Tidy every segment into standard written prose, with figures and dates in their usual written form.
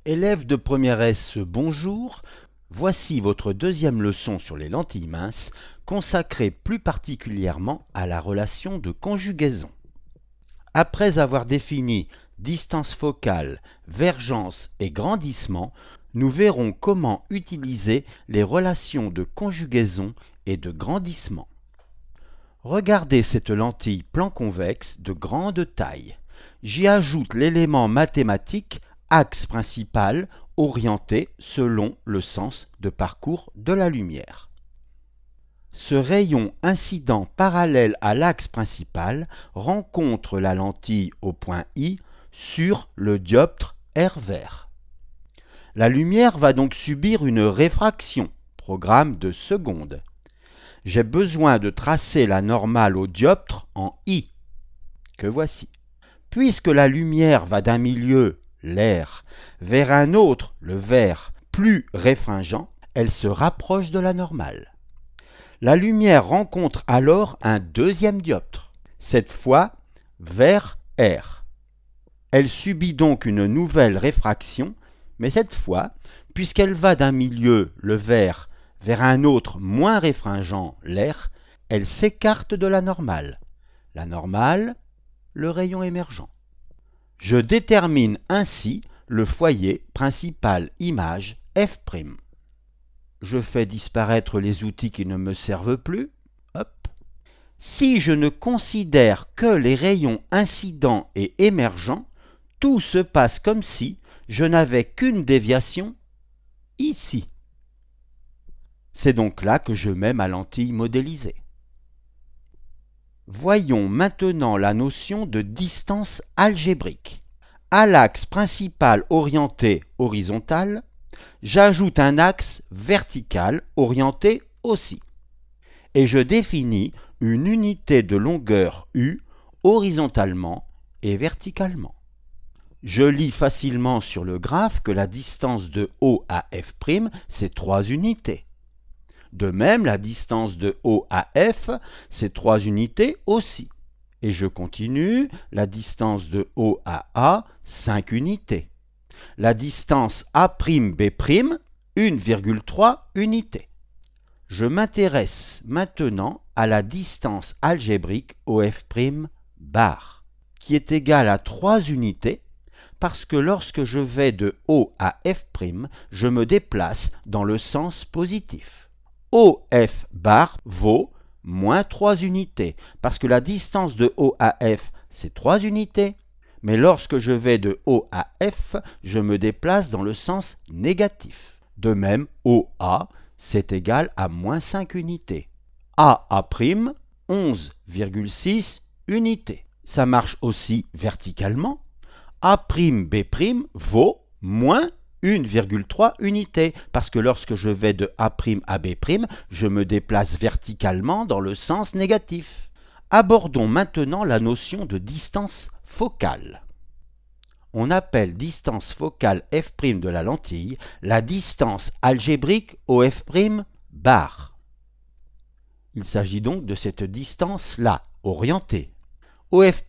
Élèves de première S, bonjour. Voici votre deuxième leçon sur les lentilles minces, consacrée plus particulièrement à la relation de conjugaison. Après avoir défini distance focale, vergence et grandissement, nous verrons comment utiliser les relations de conjugaison et de grandissement. Regardez cette lentille plan convexe de grande taille. J'y ajoute l'élément mathématique axe principal orienté selon le sens de parcours de la lumière. Ce rayon incident parallèle à l'axe principal rencontre la lentille au point I sur le dioptre R vert. La lumière va donc subir une réfraction, programme de secondes. J'ai besoin de tracer la normale au dioptre en I, que voici. Puisque la lumière va d'un milieu, l'air, vers un autre, le vert, plus réfringent, elle se rapproche de la normale. La lumière rencontre alors un deuxième dioptre, cette fois vers R. Elle subit donc une nouvelle réfraction, mais cette fois, puisqu'elle va d'un milieu, le vert, vers un autre moins réfringent, l'air, elle s'écarte de la normale. La normale, le rayon émergent. Je détermine ainsi le foyer principal image F'. Je fais disparaître les outils qui ne me servent plus. Hop. Si je ne considère que les rayons incidents et émergents, tout se passe comme si je n'avais qu'une déviation ici. C'est donc là que je mets ma lentille modélisée. Voyons maintenant la notion de distance algébrique. À l'axe principal orienté horizontal, j'ajoute un axe vertical orienté aussi. Et je définis une unité de longueur U horizontalement et verticalement. Je lis facilement sur le graphe que la distance de O à F', c'est 3 unités. De même, la distance de O à F, c'est 3 unités aussi. Et je continue, la distance de O à A, 5 unités. La distance A'B', 1,3 unités. Je m'intéresse maintenant à la distance algébrique OF' bar, qui est égale à 3 unités, parce que lorsque je vais de O à F', je me déplace dans le sens positif. OF bar vaut moins 3 unités, parce que la distance de O à F, c'est 3 unités, mais lorsque je vais de O à F, je me déplace dans le sens négatif. De même, OA, c'est égal à moins 5 unités. AA', 11,6 unités. Ça marche aussi verticalement. A'B' vaut moins 1,3 unités, parce que lorsque je vais de A' à B', je me déplace verticalement dans le sens négatif. Abordons maintenant la notion de distance focale. On appelle distance focale F' de la lentille la distance algébrique OF' bar. Il s'agit donc de cette distance-là, orientée. OF'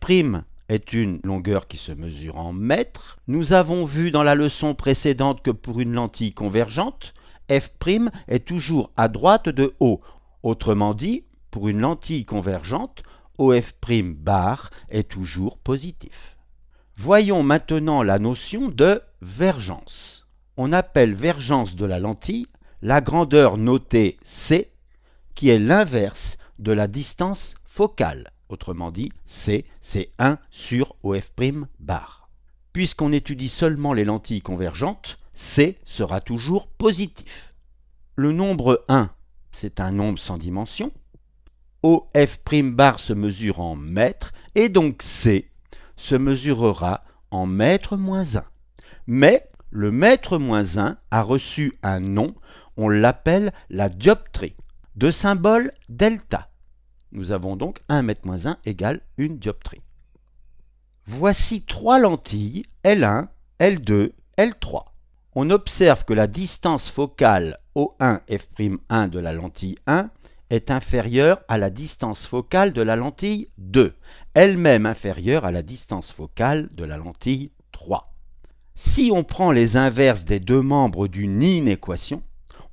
est une longueur qui se mesure en mètres. Nous avons vu dans la leçon précédente que pour une lentille convergente, F' est toujours à droite de O. Autrement dit, pour une lentille convergente, OF' bar est toujours positif. Voyons maintenant la notion de vergence. On appelle vergence de la lentille la grandeur notée C, qui est l'inverse de la distance focale. Autrement dit, C, c'est 1 sur OF' bar. Puisqu'on étudie seulement les lentilles convergentes, C sera toujours positif. Le nombre 1, c'est un nombre sans dimension. OF' bar se mesure en mètres, et donc C se mesurera en mètre moins 1. Mais le mètre moins 1 a reçu un nom, on l'appelle la dioptrie, de symbole delta. Nous avons donc 1 mètre moins 1 égale une dioptrie. Voici 3 lentilles, L1, L2, L3. On observe que la distance focale O1 F'1 de la lentille 1 est inférieure à la distance focale de la lentille 2, elle-même inférieure à la distance focale de la lentille 3. Si on prend les inverses des deux membres d'une inéquation,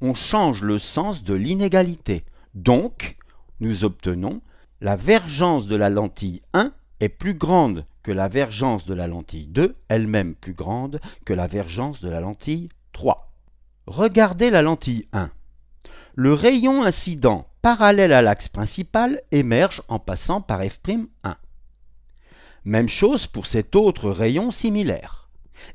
on change le sens de l'inégalité. Donc, nous obtenons la vergence de la lentille 1 est plus grande que la vergence de la lentille 2, elle-même plus grande que la vergence de la lentille 3. Regardez la lentille 1. Le rayon incident parallèle à l'axe principal émerge en passant par f'1. Même chose pour cet autre rayon similaire.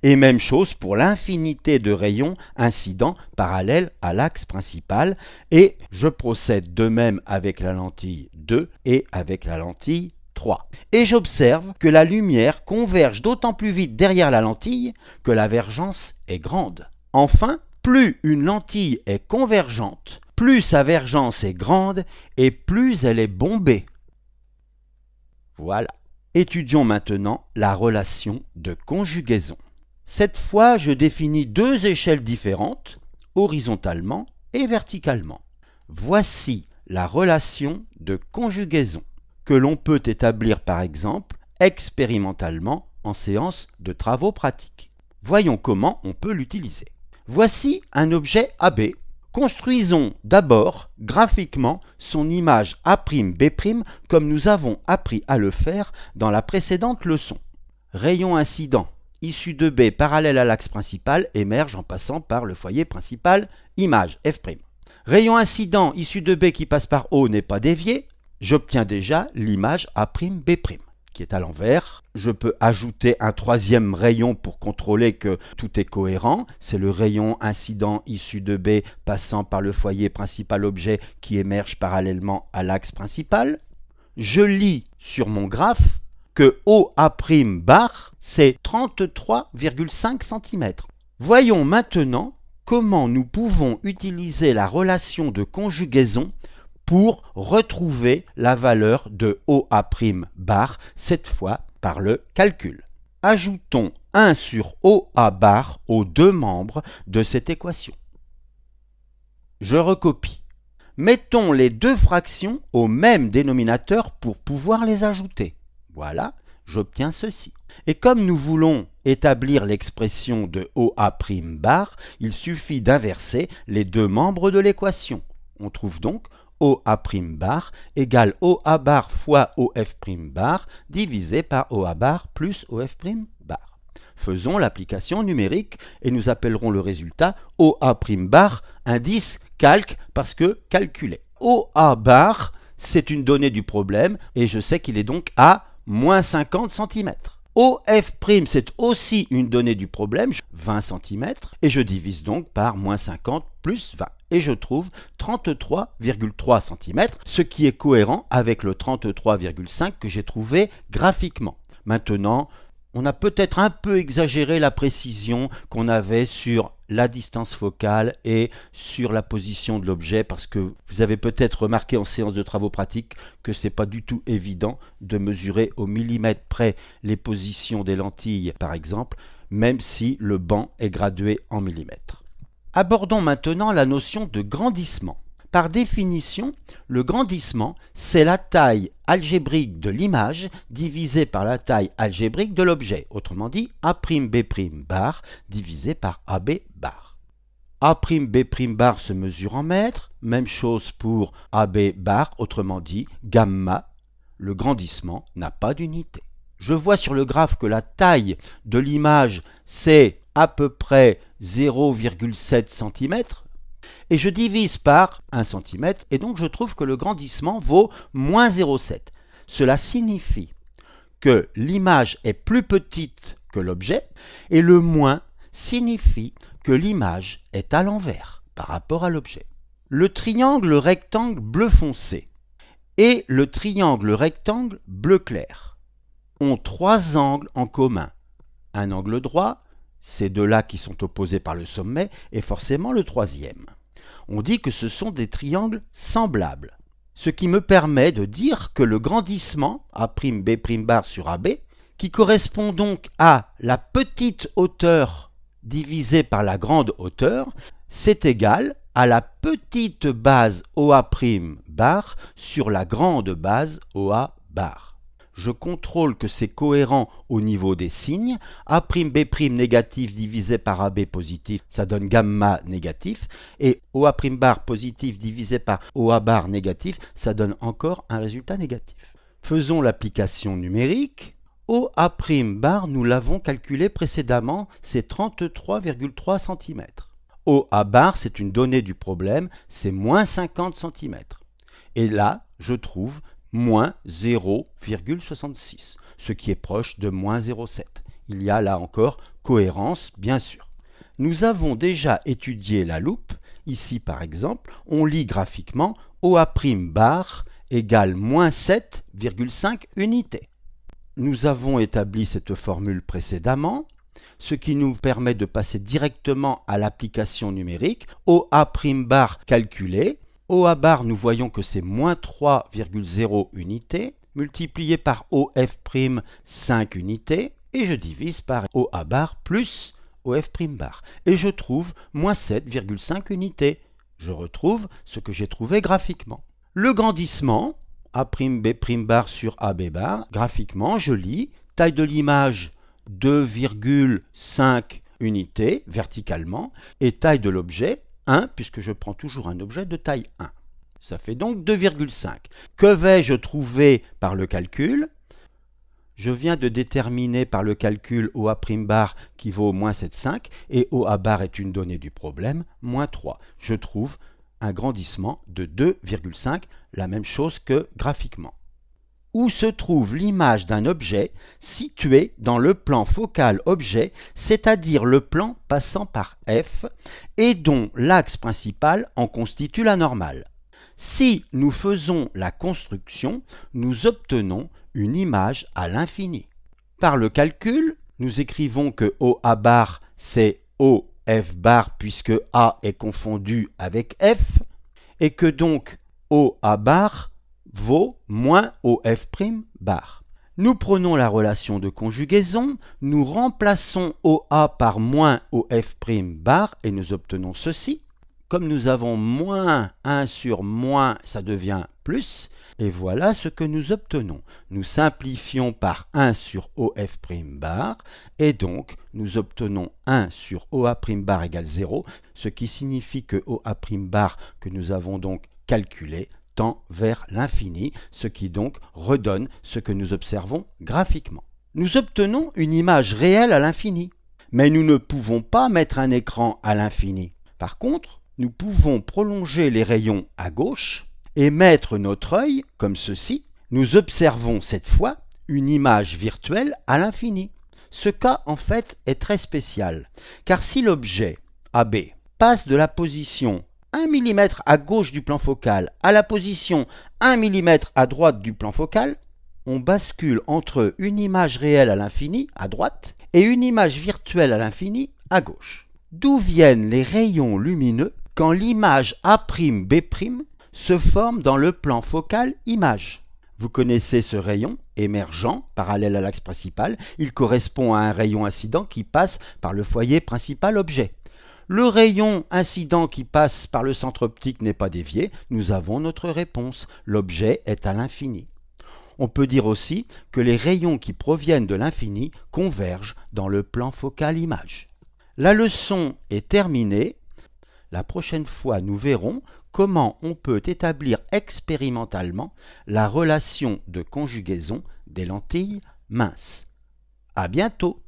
Et même chose pour l'infinité de rayons incidents parallèles à l'axe principal, et je procède de même avec la lentille 2 et avec la lentille 3. Et j'observe que la lumière converge d'autant plus vite derrière la lentille que la vergence est grande. Enfin, plus une lentille est convergente, plus sa vergence est grande et plus elle est bombée. Voilà. Étudions maintenant la relation de conjugaison. Cette fois, je définis deux échelles différentes, horizontalement et verticalement. Voici la relation de conjugaison que l'on peut établir par exemple expérimentalement en séance de travaux pratiques. Voyons comment on peut l'utiliser. Voici un objet AB. Construisons d'abord graphiquement son image A'B' comme nous avons appris à le faire dans la précédente leçon. Rayon incident issu de B parallèle à l'axe principal émerge en passant par le foyer principal, image F'. Rayon incident issu de B qui passe par O n'est pas dévié, j'obtiens déjà l'image A'B' qui est à l'envers. Je peux ajouter un troisième rayon pour contrôler que tout est cohérent. C'est le rayon incident issu de B passant par le foyer principal objet qui émerge parallèlement à l'axe principal. Je lis sur mon graphe que OA' bar, c'est 33,5 cm. Voyons maintenant comment nous pouvons utiliser la relation de conjugaison pour retrouver la valeur de OA' bar, cette fois par le calcul. Ajoutons 1 sur OA bar aux deux membres de cette équation. Je recopie. Mettons les deux fractions au même dénominateur pour pouvoir les ajouter. Voilà, j'obtiens ceci. Et comme nous voulons établir l'expression de OA' bar, il suffit d'inverser les deux membres de l'équation. On trouve donc OA' bar égale OA bar fois OF' bar divisé par OA bar plus OF' bar. Faisons l'application numérique et nous appellerons le résultat OA' bar indice calque parce que calculé. OA bar, c'est une donnée du problème et je sais qu'il est donc à moins 50 cm. OF', c'est aussi une donnée du problème, 20 cm, et je divise donc par moins 50 plus 20. Et je trouve 33,3 cm, ce qui est cohérent avec le 33,5 que j'ai trouvé graphiquement. Maintenant, on a peut-être un peu exagéré la précision qu'on avait sur la distance focale et sur la position de l'objet parce que vous avez peut-être remarqué en séance de travaux pratiques que ce n'est pas du tout évident de mesurer au millimètre près les positions des lentilles par exemple, même si le banc est gradué en millimètres. Abordons maintenant la notion de grandissement. Par définition, le grandissement, c'est la taille algébrique de l'image divisée par la taille algébrique de l'objet, autrement dit A'B' bar divisé par AB bar. A'B' bar se mesure en mètres, même chose pour AB bar, autrement dit gamma, le grandissement n'a pas d'unité. Je vois sur le graphe que la taille de l'image c'est à peu près 0,7 cm, et je divise par 1 cm, et donc je trouve que le grandissement vaut moins 0,7. Cela signifie que l'image est plus petite que l'objet, et le moins signifie que l'image est à l'envers par rapport à l'objet. Le triangle rectangle bleu foncé et le triangle rectangle bleu clair ont trois angles en commun. Un angle droit, ces deux-là qui sont opposés par le sommet, et forcément le troisième. On dit que ce sont des triangles semblables, ce qui me permet de dire que le grandissement A'B' bar sur AB, qui correspond donc à la petite hauteur divisée par la grande hauteur, c'est égal à la petite base OA' bar sur la grande base OA bar. je contrôle que c'est cohérent au niveau des signes. A'B' négatif divisé par AB positif, ça donne gamma négatif. Et OA' bar positif divisé par OA bar négatif, ça donne encore un résultat négatif. Faisons l'application numérique. OA' bar, nous l'avons calculé précédemment, c'est 33,3 cm. OA bar, c'est une donnée du problème, c'est moins 50 cm. Et là, je trouve moins 0,66, ce qui est proche de moins 0,7. Il y a là encore cohérence, bien sûr. Nous avons déjà étudié la loupe. Ici, par exemple, on lit graphiquement OA' bar égale moins 7,5 unités. Nous avons établi cette formule précédemment, ce qui nous permet de passer directement à l'application numérique. OA' bar calculé. OA bar, nous voyons que c'est moins 3,0 unités, multiplié par OF', 5 unités, et je divise par OA bar plus OF' bar. Et je trouve moins 7,5 unités. Je retrouve ce que j'ai trouvé graphiquement. Le grandissement, A'B' bar sur AB bar, graphiquement, je lis taille de l'image 2,5 unités verticalement, et taille de l'objet 1, puisque je prends toujours un objet de taille 1. Ça fait donc 2,5. Que vais-je trouver par le calcul? Je viens de déterminer par le calcul OA' bar qui vaut moins 7,5 et OA bar est une donnée du problème, moins 3. Je trouve un grandissement de 2,5, la même chose que graphiquement. Où se trouve l'image d'un objet situé dans le plan focal objet, c'est-à-dire le plan passant par F, et dont l'axe principal en constitue la normale. Si nous faisons la construction, nous obtenons une image à l'infini. Par le calcul, nous écrivons que OA bar c'est OF bar puisque A est confondu avec F, et que donc OA bar vaut moins OF' bar. Nous prenons la relation de conjugaison, nous remplaçons OA par moins OF' bar et nous obtenons ceci. Comme nous avons moins 1 sur moins, ça devient plus. Et voilà ce que nous obtenons. Nous simplifions par 1 sur OF' bar et donc nous obtenons 1 sur OA' bar égale 0, ce qui signifie que OA' bar que nous avons donc calculé tend vers l'infini, ce qui donc redonne ce que nous observons graphiquement. Nous obtenons une image réelle à l'infini, mais nous ne pouvons pas mettre un écran à l'infini. Par contre, nous pouvons prolonger les rayons à gauche et mettre notre œil, comme ceci. Nous observons cette fois une image virtuelle à l'infini. Ce cas, en fait, est très spécial, car si l'objet AB passe de la position 1 mm à gauche du plan focal à la position 1 mm à droite du plan focal, on bascule entre une image réelle à l'infini à droite et une image virtuelle à l'infini à gauche. D'où viennent les rayons lumineux quand l'image A'B' se forme dans le plan focal image? Vous connaissez ce rayon émergent parallèle à l'axe principal, il correspond à un rayon incident qui passe par le foyer principal objet. Le rayon incident qui passe par le centre optique n'est pas dévié, nous avons notre réponse, l'objet est à l'infini. On peut dire aussi que les rayons qui proviennent de l'infini convergent dans le plan focal image. La leçon est terminée. La prochaine fois, nous verrons comment on peut établir expérimentalement la relation de conjugaison des lentilles minces. À bientôt!